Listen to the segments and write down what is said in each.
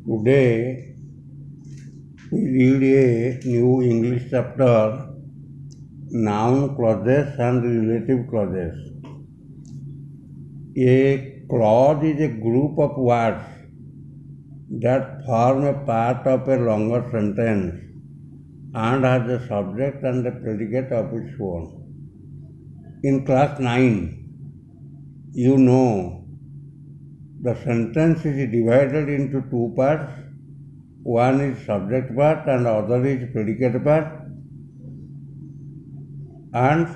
Today we read a new English chapter, noun clauses and relative clauses. A clause is a group of words that form a part of a longer sentence and has a subject and a predicate of its own. In class 9, you know the sentence is divided into two parts. One is subject part and other is predicate part. And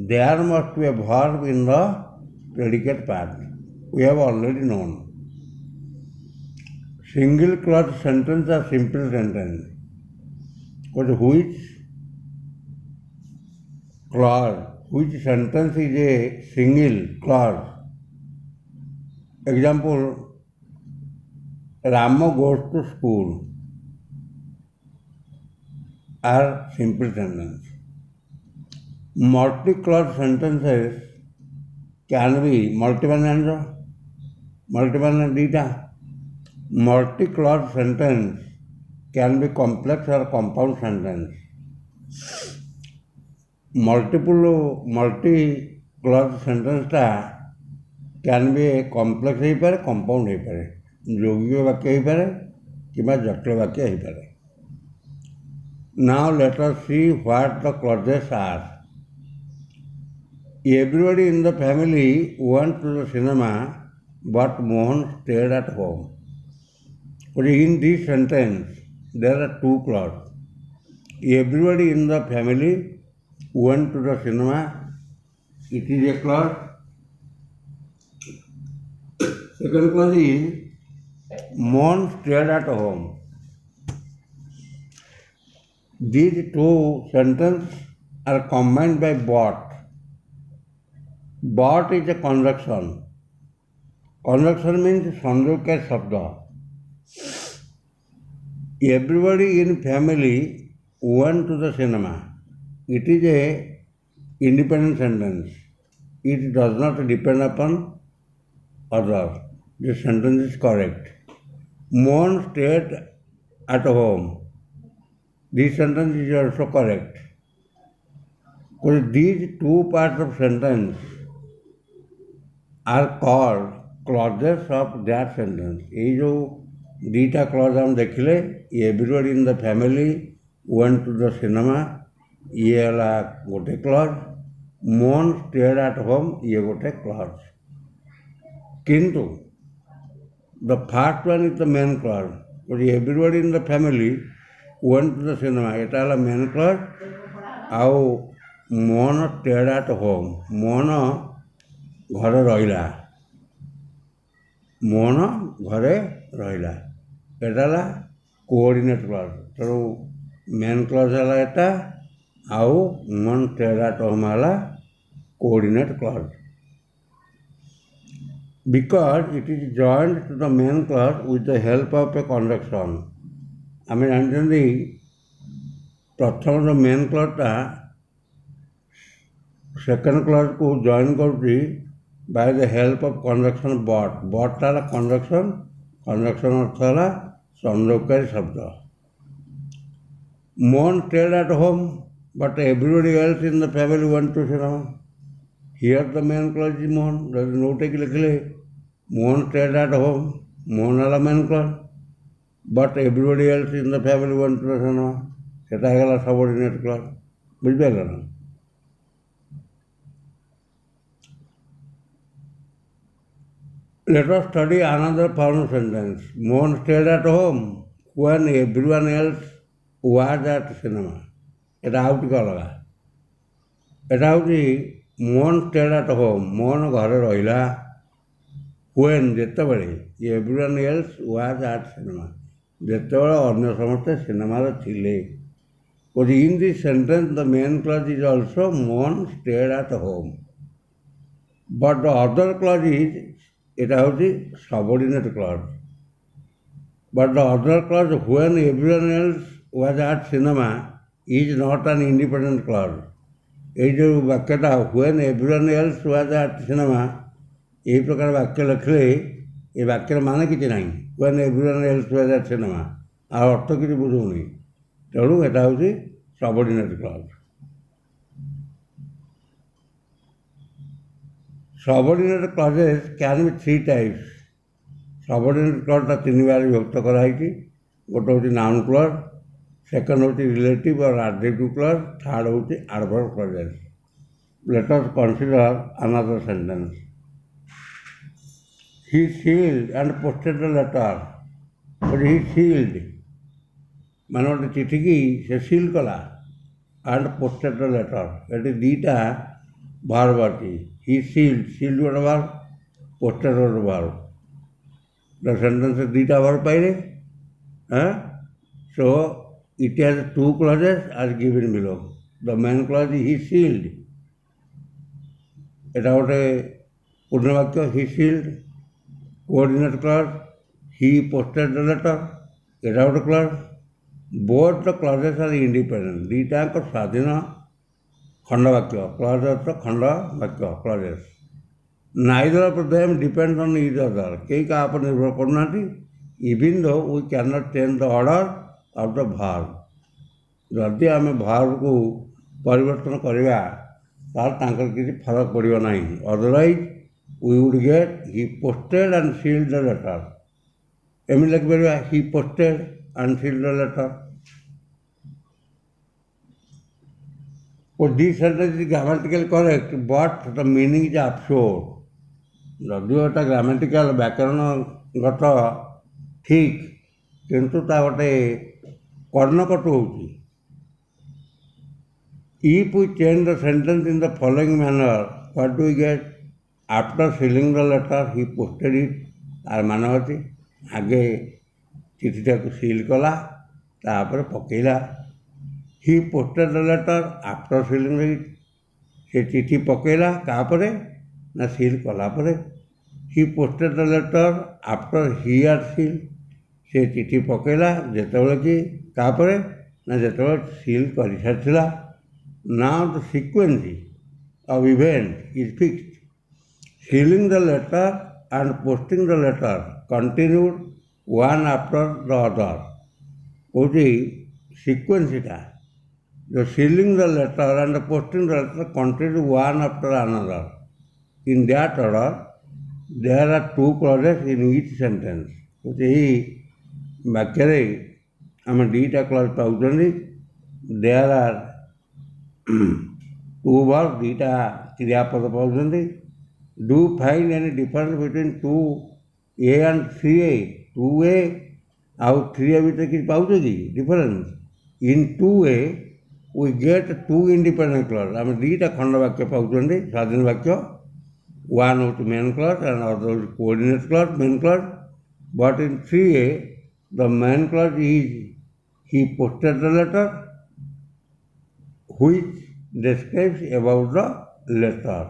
there must be a verb in the predicate part. We have already known. Single clause sentence or simple sentence. But which sentence is a single clause? Example, Rama goes to school are simple sentence. Multi-clause sentences can be multi-one dita. Multi-clause sentence can be complex or compound sentence. Multi-clause sentence can be a complex ହେଇପାରେ compound ହେଇପାରେ ଯୌଗିକ ବାକ୍ୟ ହେଇପାରେ କିମ୍ବା ଜଟିଳ ବାକ୍ୟ ହେଇପାରେ. Now let us see what the clauses are. Everybody in the family went to the cinema but Mohan stayed at home. But in this sentence there are two clauses. Everybody in the family went to the cinema, it is a clause. Second clause is Mohan stayed at home. These two sentences are combined by but. But is a conjunction. Conjunction means संयोग शब्द. Everybody in family went to the cinema. It is a independent sentence. It does not depend upon others. The sentence is correct. Mohan stayed at home. This sentence is also correct. Because these two parts of sentence are called clauses of that sentence. ये जो दीटा clause हम देखले, everybody in the family went to the cinema, ये वाला गोटे clause. Mohan stayed at home, ये गोटे clause. किंतु the first one is the main clause. Because everybody in the family went to the cinema, এটা ହେଲା main clause. ଆଉ Mohan stayed at home. Mohan ଘରେ ରହିଲା. ମୋହନ ଘରେ ରହିଲା. ଏଟା ହେଲା କୋଅର୍ଡିନେଟ୍ କ୍ଲଜ୍. ତେଣୁ ମେନ୍ କ୍ଲଜ୍ ହେଲା ଏଟା, ଆଉ ମୋହନ ଷ୍ଟେଡ୍ ଆଟ୍ ହୋମ୍ ହେଲା coordinate clause. Because it is joined to the main clause with the help of a conjunction. ଆମେ ଜାଣିଛନ୍ତି ପ୍ରଥମ ଯେଉଁ ମେନ୍ କ୍ଲଜ୍ଟା ସେକେଣ୍ଡ କ୍ଲଜ୍କୁ ଜଏନ୍ କରୁଛି by the help of conjunction but. But ହେଲା conjunction. Conjunction ଅର୍ଥ ହେଲା ସଂଯୋଗକାରୀ ଶବ୍ଦ. Mohan stayed at home but everybody else in the family went to cinema. Here the main clause is Mohan. ଯଦି ନୋଟେକି ଲେଖିଲେ Mohan stayed at home, Mohan ହେଲା main clause, but everybody else in the family went to the cinema. ସେଟା ହେଇଗଲା subordinate clause. ବୁଝିପାରିଲ ନା? Let us study another form sentence. Mohan stayed at home when everyone else was at cinema. এটা ଆଉ ଟିକେ ଅଲଗା. ଏଟା ହେଉଛି Mohan stayed at home. Mohan ଘରେ ରହିଲା. when ଯେତେବେଳେ everyone else was at cinema. ଯେତେବେଳେ ଅନ୍ୟ ସମସ୍ତେ ସିନେମାରେ ଥିଲେ. But in this sentence the main clause is also Mohan stayed at home. But the other clause is এটা ହେଉଛି subordinate clause. But the other clause when everyone else was at cinema is not an independent clause. ଏଇ ଯେଉଁ ବାକ୍ୟଟା when everyone else was at cinema, ଏହି ପ୍ରକାର ବାକ୍ୟ ଲେଖିଲେ ଏ ବାକ୍ୟର ମାନେ କିଛି ନାହିଁ। When everyone else were at cinema, ଆଉ ଅର୍ଥ କିଛି ବୁଝଉନି। ତେଣୁ ଏଇଟା ହେଉଛି subordinate clause. Subordinate clauses can be 3 types। Subordinate କ୍ଲଜ୍ଟା 3 ଭାଗରେ ବିଭକ୍ତ କରାଯାଇଛି। ଗୋଟେ ହେଉଛି ନାଉନ୍ କ୍ଲଜ୍, ସେକେଣ୍ଡ ହେଉଛି relative or adjective clause, third ହେଉଛି adverb clauses. Let us consider another sentence. He sealed and posted the letter। he sealed ମାନେ ଗୋଟେ ଚିଠିକି ସେ ସିଲ୍ କଲା, ଆଣ୍ଡ ପୋଷ୍ଟେଡ୍ ଦ ଲେଟର। ଏଠି ଦୁଇଟା ଭାର୍ବ ଅଛି। ହି ସିଲ୍ଡ, ସିଲ୍ଡ ଗୋଟେ ଭାର୍ବ, ପୋଷ୍ଟେଡ୍ ଗୋଟେ ଭାର୍ବ। ଦ ସେଣ୍ଟେନ୍ସରେ ଦୁଇଟା ଭାର୍ବ ପାଇଲେ। So it has 2 clauses as given below। The main clause he sealed, ଏଇଟା ଗୋଟେ ପୂର୍ଣ୍ଣ ବାକ୍ୟ। He sealed. Coordinate clause he posted the letter, ଏଇଟା ଗୋଟେ clause. Both the clauses are independent, ଦୁଇଟାଙ୍କ ସ୍ୱାଧୀନ ଖଣ୍ଡବାକ୍ୟ। କ୍ଲଜ୍ ଅର୍ଥ ଖଣ୍ଡ ବାକ୍ୟ, clauses. Neither of them depend on each other, କେହି କାହା ଉପରେ ନିର୍ଭର କରୁନାହାନ୍ତି। Even though we can not change the order of the verb, ଯଦି ଆମେ ଭାର୍ବକୁ ପରିବର୍ତ୍ତନ କରିବା ତାହେଲେ ତାଙ୍କର କିଛି ଫରକ ପଡ଼ିବ ନାହିଁ। Otherwise we would get he posted and sealed the letter. ଏମିତି ଲେଖିପାରିବା, he posted and sealed the letter. This sentence is grammatically correct, but the meaning is absurd। ଯଦିଓ ଏଟା ଗ୍ରାମାଟିକାଲ ବ୍ୟାକରଣଗତ ଠିକ୍, କିନ୍ତୁ ତା ଗୋଟେ କର୍ଣ୍ଣକଟ ହେଉଛି। If we change the sentence in the following manner, what do we get? After sealing the letter, he posted it। ତାର ମାନେ ଅଛି ଆଗେ ଚିଠିଟାକୁ ସିଲ୍ କଲା, ତାପରେ ପକେଇଲା। ହି posted the letter after ceiling ଇଟ୍, ସେ ଚିଠି ପକେଇଲା କାପରେ ନା ସିଲ୍ କଲା ପରେ। ହି posted the letter after Hi had seal, ସେ ଚିଠି ପକେଇଲା ଯେତେବେଳେ କି କାପରେ ନା ଯେତେବେଳେ ସିଲ୍ କରିସାରିଥିଲା। Now the sequence of event is fixed. Sealing the letter and posting the letter continued one after the other. କହୁଛି ସିକ୍ୱେନ୍ସଟା, the sealing the letter and the posting the letter continued one after another। In that order, there are 2 clauses in each sentence। ଏହି ବାକ୍ୟରେ ଆମେ ଦୁଇଟା clause ପାଉଛନ୍ତି। there are 2 verbs, ଦୁଇଟା କ୍ରିୟାପଦ ପାଉଛନ୍ତି। do find any difference between 2A and 3A। 2A ଆଉ 3A ଭିତରେ କିଛି ପାଉଛ କି difference? in 2A we get 2 independent clauses। ଆମେ ଦୁଇଟା ଖଣ୍ଡ ବାକ୍ୟ ପାଉଛନ୍ତି, ସ୍ୱାଧୀନ ବାକ୍ୟ। one ହେଉଛି main clause and other ହେଉଛି coordinate clause, main clause। but in 3A the main clause is he posted the letter, which describes about the letter।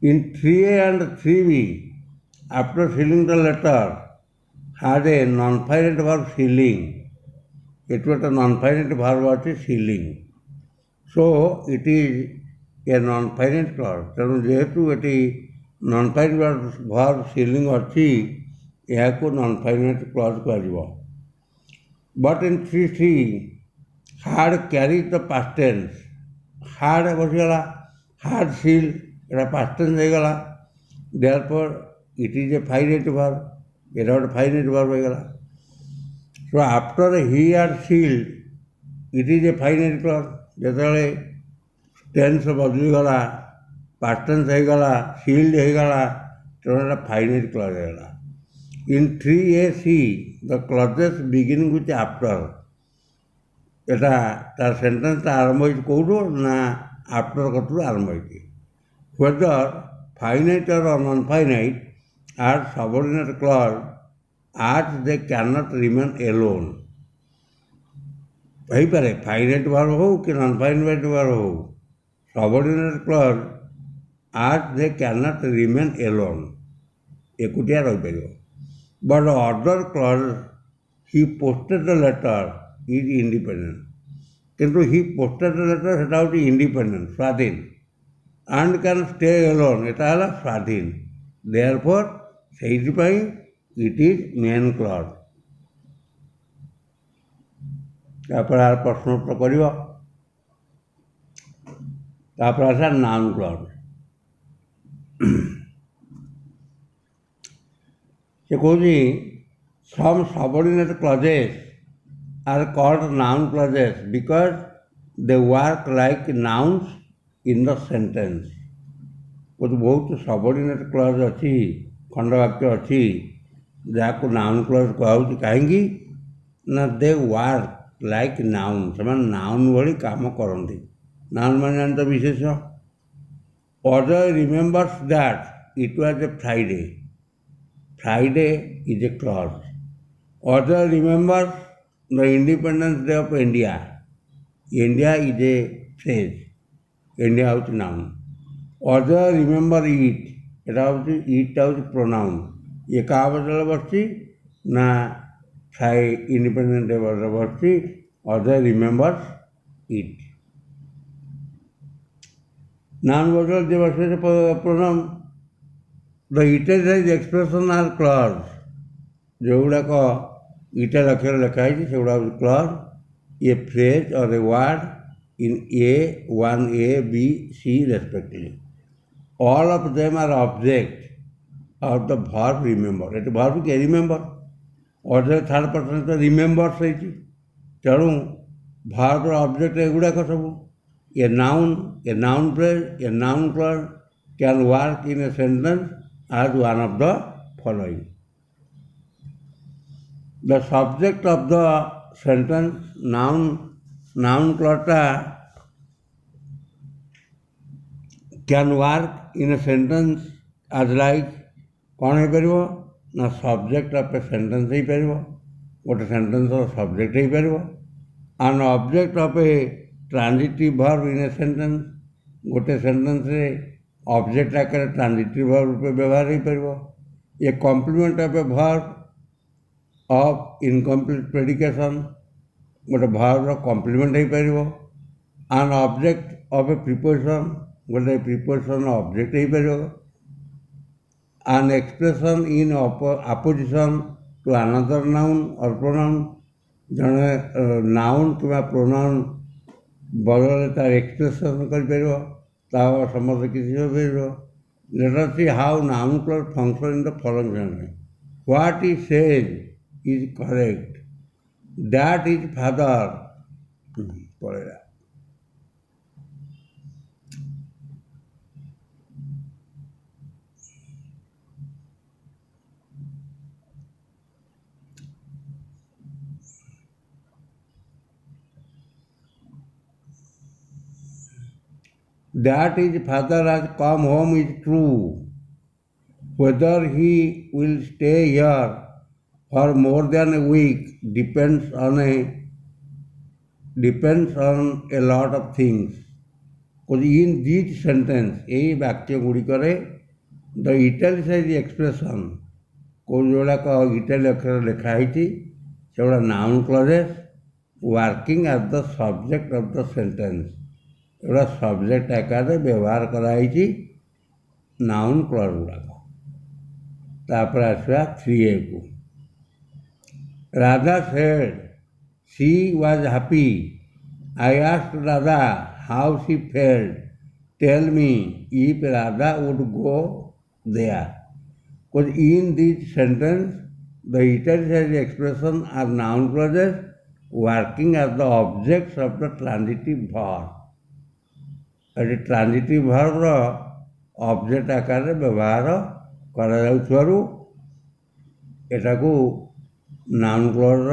in 3A and 3B, after sealing the letter had a non-finite verb sealing। ଏଠୁ ଗୋଟେ non-finite verb ଅଛି sealing। so it is a non-finite clause। ତେଣୁ ଯେହେତୁ ଏଠି non-finite verb sealing ଅଛି, ଏହାକୁ non-finite clause କୁହାଯିବ। but in 3C had carries the past tense। had ବସିଗଲା, had seal, ଏଟା past tense ହେଇଗଲା। therefore it is a finite verb। ଏଟା ଗୋଟେ finite verb ହେଇଗଲା। so after he had sealed, it is a finite clause। ଯେତେବେଳେ tense ବଦଳିଗଲା, past tense ହେଇଗଲା, sealed ହେଇଗଲା, ତେଣୁ ଏଟା finite clause ହେଇଗଲା। in 3AC the clauses beginning with after, ଏଟା ତାର ସେଣ୍ଟେନ୍ସଟା ଆରମ୍ଭ ହେଇଛି କେଉଁଠୁ ନା ଆଫ୍ଟର କତରୁ ଆରମ୍ଭ ହେଇଛି। whether finite or non-finite are subordinate clause as they cannot remain alone। ହେଇପାରେ finite verb ହଉ କି non-finite verb ହଉ, subordinate clause as they cannot remain alone, ଏକୁଟିଆ ରହିପାରିବ। but other clause he posted the letter is independent। କିନ୍ତୁ he posted the letter ସେଟା ହେଉଛି independent, Swadhin. and can stay alone, ଏଟା ହେଲା ସ୍ୱାଧୀନ। ଦେୟାରଫୋର୍ ସେଇଥିପାଇଁ ଇଟ୍ ଇଜ୍ ମେନ୍ କ୍ଲଜ୍। ତାପରେ ଆର ପ୍ରଶ୍ନ ଉତ୍ତର କରିବ। ତାପରେ ଆସିଲା ନାଉନ୍ କ୍ଲଜ୍। ସେ କହୁଛି ସମ୍ subordinate clauses are called noun clauses because they work like nouns in the sentence। ବହୁତ ସବଅର୍ଡିନେଟ୍ କ୍ଲଜ୍ ଅଛି, ଖଣ୍ଡବାକ୍ୟ ଅଛି ଯାହାକୁ ନାଉନ୍ କ୍ଲଜ୍ କୁହାହେଉଛି। କାହିଁକି ନା ଦେ ୱାର୍କ ଲାଇକ୍ ନାଉନ୍, ସେମାନେ ନାଉନ୍ ଭଳି କାମ କରନ୍ତି। ନାଉନ୍ ମାନେ ଜାଣିଛ ବିଶେଷ। Ajay remembers that it was a Friday. Friday is a clause. Ajay remembers the independence day of India। India is a phrase, India ହେଉଛି noun। ଅଜୟ ରିମେମ୍ବର ଇଟ୍, ଏଟା ହେଉଛି ଇଟ୍ଟା ହେଉଛି ପ୍ରୋନାଉନ୍। ଇଏ କାହା ବଦଳରେ ବସିଛି ନା ଇଣ୍ଡିପେଣ୍ଡେନ୍ସ ଡେ ବଦଳରେ ବସିଛି। ଅଜୟ ରିମେମ୍ବର୍ସ ଇଟ୍। ନାଉନ୍ ବଦଳରେ ଯିଏ ବସିছে ସେ pronoun. The italicize expression are clause. ଯେଉଁଗୁଡ଼ାକ ଇଟାଲୀ ଅକ୍ଷରରେ ଲେଖା ହେଇଛି ସେଗୁଡ଼ା ହେଉଛି clause. A phrase or a word in A1, A, B, C respectively. All of them are object of the verb remember. ଏଠି ଭର୍ବ କିଏ? ରିମେମ୍ବର। ଅଜୟ ଥାର୍ଡ଼ ପର୍ସନ୍ ତ ରିମେମ୍ବର୍ସ ହେଇଛି, ତେଣୁ ଭର୍ବର ଅବଜେକ୍ଟ ଏଗୁଡ଼ାକ ସବୁ। A noun phrase, a noun clause can work in a sentence as one of the following. The subject of the sentence noun clause can work in a sentence as like କ'ଣ ହେଇପାରିବ ନା subject of A sentence ହେଇପାରିବ, ଗୋଟେ ସେଣ୍ଟେନ୍ସର subject ହେଇପାରିବ। An object of a transitive verb in a sentence, ଗୋଟେ ସେଣ୍ଟେନ୍ସରେ object ଆକାରରେ transitive verb ରୂପେ ବ୍ୟବହାର ହେଇପାରିବ। A complement of a verb of incomplete predication, ଗୋଟେ ଭର୍ବର କମ୍ପ୍ଲିମେଣ୍ଟ ହେଇପାରିବ। An object of A preposition, ଗୋଟେ ପ୍ରିପୋଜିସନ୍ର ଅବଜେକ୍ଟ ହେଇପାରିବ। An expression in apposition to another noun or pronoun, ଜଣେ ନାଉନ୍ କିମ୍ବା ପ୍ରୋନାଉନ୍ ବଦଳରେ ତାର ଏକ୍ସପ୍ରେସନ୍ କରିପାରିବ, ତା ସମ୍ବନ୍ଧରେ କିଛି ହେଇପାରିବ। Let us see how noun clause function in the following sentence. What he says is correct, that is father। ପଳେଇଲା। That is father has come home is true, whether he will stay here for more than a week depends on a lot of things। In this sentence, এই ବାକ୍ୟ ଗୁଡ଼ିକରେ the italicized expression ଯେଉଁଗୁଡ଼ାକ ଇଟାଲୀ ଅକ୍ଷରରେ ଲେଖା ହେଇଛି ସେଗୁଡ଼ା noun clauses working as the subject of the sentence, ଏଗୁଡ଼ା ସବଜେକ୍ଟ ଆକାରରେ ବ୍ୟବହାର କରାହେଇଛି ନାଉନ୍ କ୍ଲଜ୍ ଗୁଡ଼ାକ। ତାପରେ ଆସିବା 3A କୁ। Radha said she was happy। I asked Radha how she felt। Tell me if Radha would go there। Because in this sentence the italicized expression are noun clauses working as the objects of the transitive verb। ଏଠି ଟ୍ରାନ୍ଜିଟିଭ୍ ଭର୍ବର object ଆକାରରେ ବ୍ୟବହାର କରାଯାଉଥିବାରୁ ଏଟାକୁ noun କ୍ଲଜ୍ର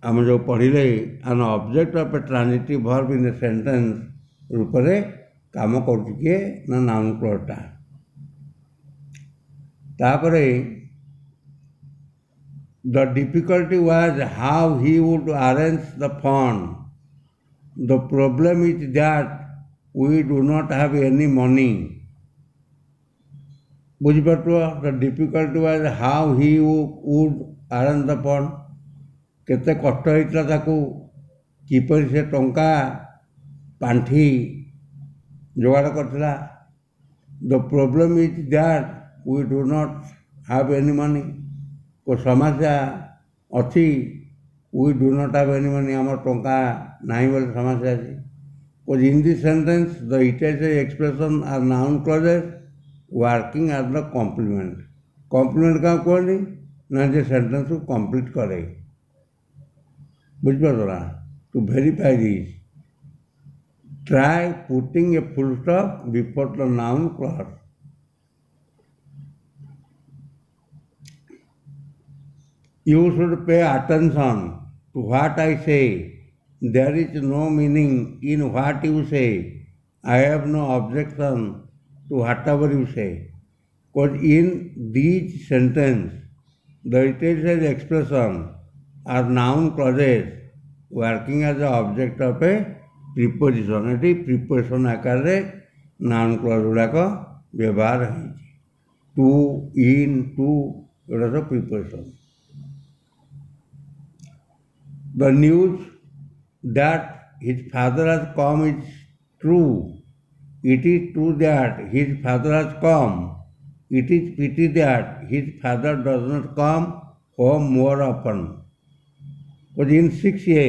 ଆମେ ଯେଉଁ ପଢ଼ିଲେ an object of a transitive verb in a sentence ରୂପରେ କାମ କରୁଛି କିଏ ନା ନାଉନ୍ କ୍ଲଜ୍ଟା। ତାପରେ the difficulty was how he would arrange the fund. The problem is that we do not have any money। ବୁଝିପାରୁଥିବ। The difficulty was how he would arrange the fund, କେତେ କଷ୍ଟ ହେଇଥିଲା ତାକୁ କିପରି ସେ ଟଙ୍କା ପାଣ୍ଠି ଯୋଗାଡ଼ କରିଥିଲା। The problem is that we do not have any money को समस्या अच्छी we do not have any money आम टंका नहीं बोले समस्या अच्छी को in this sentence the italic expression are noun clauses working as the complement complement क्या कहनी ना जे सेंटेंस को कंप्लीट करे बुझपार ना to verify this try putting a full stop before the noun clause You should pay attention to what I say. There is no meaning in what you say. I have no objection to whatever you say. Because in these sentences, the italic expression are noun clauses working as the object of a preposition. It is preposition आकार noun clause गुड़ाक व्यवहार है to, in, to एटा सब preposition. The news that his father has come is true. It is true that his father has come. It is pity that his father does not come home more often. But in 6a,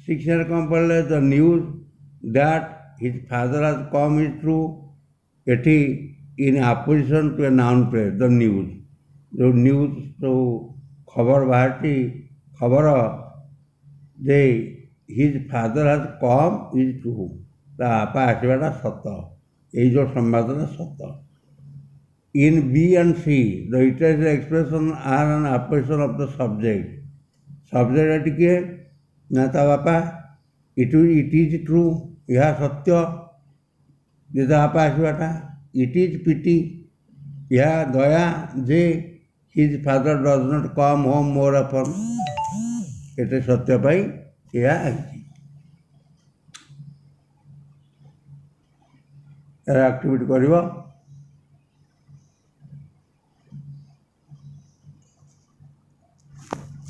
6a come पढ़ले the news that his father has come is true. It is in opposition to a noun phrase, the news. जो news तो खबर बाहर खबर जे his father हाज come is true ता बापा आसवाटा सत ये जो संवादना सत in B and C the italic expression are an apposition of the subject टिके ना ता बापा इट इज ट्रू यह सत्य जे ता बापा आसवाटा इट इज पिटी यह दया जे his father does not come home more often ये सत्य पाई यह एक्टिविटी कर